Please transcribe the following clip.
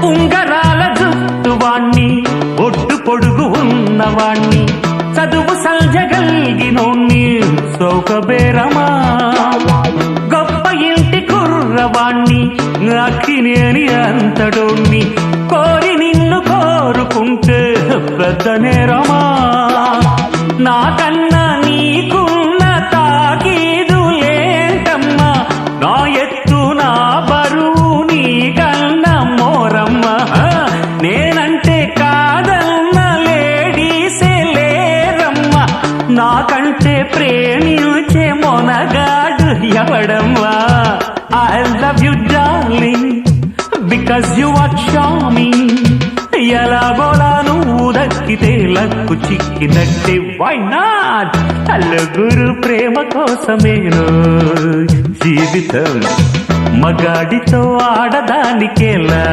ఉంగరాల జుట్టువాణ్ణి ఒడ్డు పొడుగు ఉన్నవాణ్ణి చదువు సంజగల్గినోణ్ణి సౌకబేరమా గొప్ప ఇంటి కుర్రవాణ్ణి అక్కినేని అంతడోణ్ణి కోరి నిన్ను కోరుకుంటే పెద్ద నేరమా నాకన్నా నీకున్న తాకీదులేంటమ్మా నా ఎత్తు నా బరువు నీకన్నా మోరమ్మా నేనంటే కాదన్న లేడీసే లేరమ్మా నాకంటే ప్రేమించే Monagadu ఎవడమ్మా I love you darling because you are charming ఎలాగోలా నువ్వు దక్కితే లక్కు చిక్కినట్టే why not నలుగురు ప్రేమ కోసమేను జీవితం మగాడితో ఆడదానికేలా